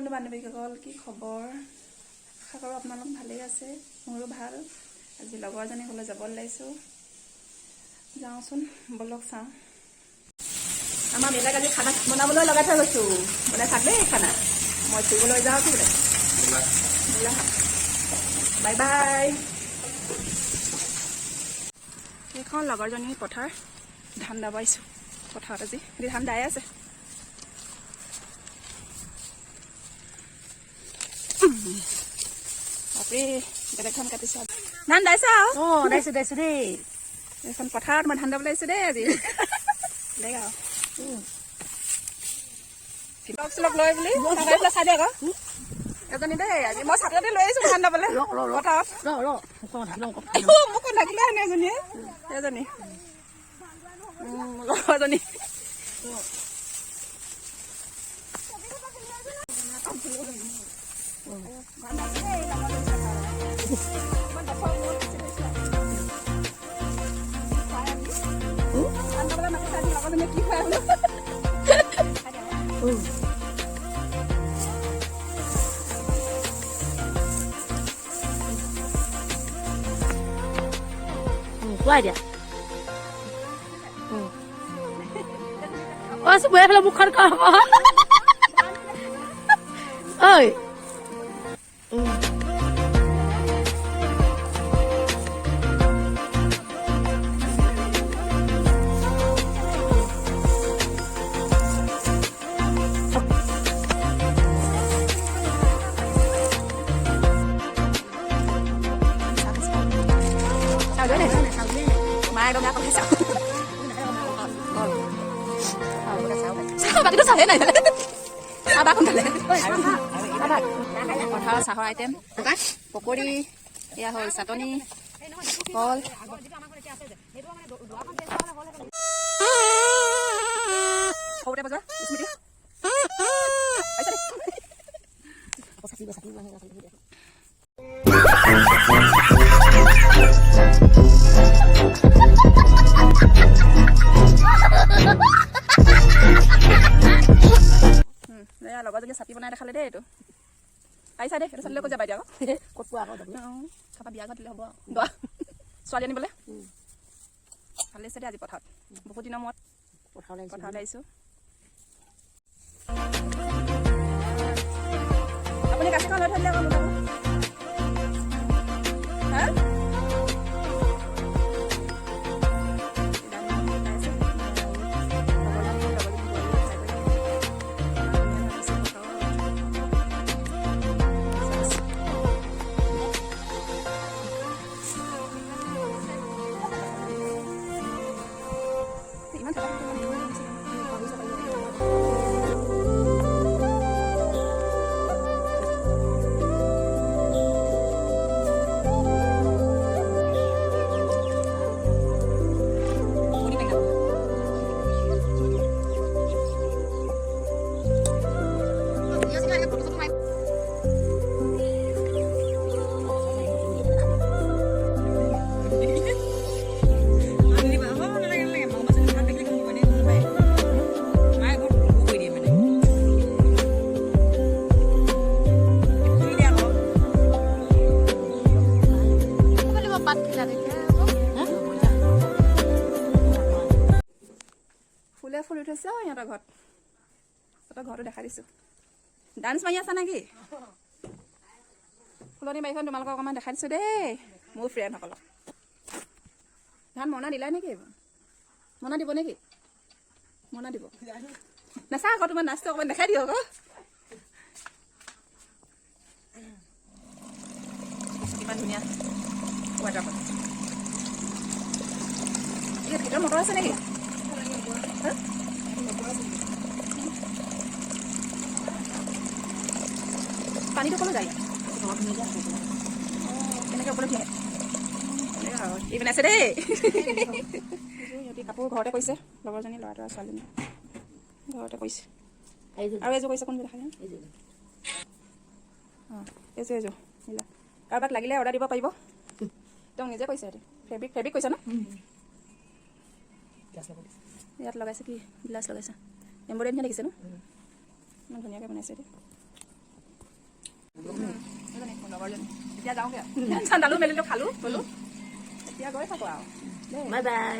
বন্ধু বান্ধৱীসকল, কি খবৰ? আশা কৰোঁ আপোনালোক ভালেই আছে, মোৰো ভাল। আজি লগৰজনী ঘৰলৈ যাব ওলাইছোঁ, যাওঁচোন বলক চাওঁ। আমাৰ বেলেগ আজি খানা বনাবলৈ লগাই থৈ গৈছোঁ, বনাই থাক দেই খানা। মই ফুৰিবলৈ যাওঁ, কি বোলে বাই বাই। সেইখন লগৰজনী পথাৰ ধান দাবাইছোঁ, পথাৰত আজি ধান দাই আছে। বাপৰে বেলেগ ধান কাটিছে, ধান দাইছা? দাইছো দেই। এইখন পথাৰত মই ধান দাবলৈ আহিছোঁ দেই আজি। বেলেগ আৰু লগ লৈ বুলি চাই দে আকৌ এজনী দেই। আজি মই ছাতিতে লৈ আহিছোঁ ধান দাবলৈ পথাৰত। মোকো লাগিলে হেনে এজনীয়ে, এজনী লগৰজনী। কি খাই খুৱাই দিয়া। বৈ পেলাই মুখখন ক ঐ মায়ে একদম বেয়া কথা চাহ বাকীটো চাহে নাই চাহ বা কোনফালে পথাৰৰ চাহৰ আইটেম পকৰি, এয়া হ'ল চাটনি, কল। সৰুতে বজাৰ স্মৃতি লগৰজনী চাপি বনাই দেখালে দেই। এইটো পাৰিছা দেই, এইটো চালিলৈ ক'ত যাবা এতিয়া আকৌ ক'ত পোৱা আকৌ তাৰপৰা বিয়া ঘৰত দিলে হ'ব ছোৱালী আনিবলৈ। ভাল লাগিছে দেই আজি পথাৰত, বহুত দিনৰ মূৰত পথাৰলৈ আহিছোঁ। আপুনি কাঠিখন লৈ থৈ দিলে আকৌ মোক ফুলে ফুল উঠিছে সিহঁতৰ ঘৰত। সিহঁতৰ ঘৰটো দেখাই দিছোঁ। ডান্স মাৰি আছা নেকি? ফুলনি বাৰীখন তোমালোকক অকণমান দেখাই দিছোঁ দেই মোৰ ফ্ৰেণ্ডসকলক। ধান মৰণা দিলাই নেকি? মৰণা দিব নেকি? মৰণা দিব নাচা আকৌ, তোমাৰ নাচটো অকণমান দেখাই দিয়ক আকৌ। কিমান ধুনীয়া ৱাটাৰফল। এই ভিতৰত মটৰ আছে নেকি? পানীটো ক'লৈ যায়? কেনেকৈ ওপৰত উঠি আহে? এই বনাইছে দেই। সিহঁতি কাপোৰ ঘৰতে কৰিছে, লগৰজনী ল'ৰাটো আৰু ছোৱালীজনী ঘৰতে কৰিছে। আৰু এযোৰ কৰিছে, কোনযোৰ দেখাই? অঁ এইযোৰ মিলা। কাৰোবাক লাগিলে অৰ্ডাৰ দিব পাৰিব। তেওঁ নিজে কৰিছে। সিহঁতি ফেব্ৰিক কৰিছে ন? ইয়াত লগাইছে কি গ্লাছ লগাইছে, এম্ব্ৰইডাৰী দেখিছে ন? ইমান ধুনীয়াকৈ বনাইছে এতিয়া। মোৰ লগৰজনী এতিয়া যাওঁগৈ চান্দালো মেলিলো খালোঁ গ'লোঁ এতিয়া গৈ থাকোঁ আৰু বাই বাই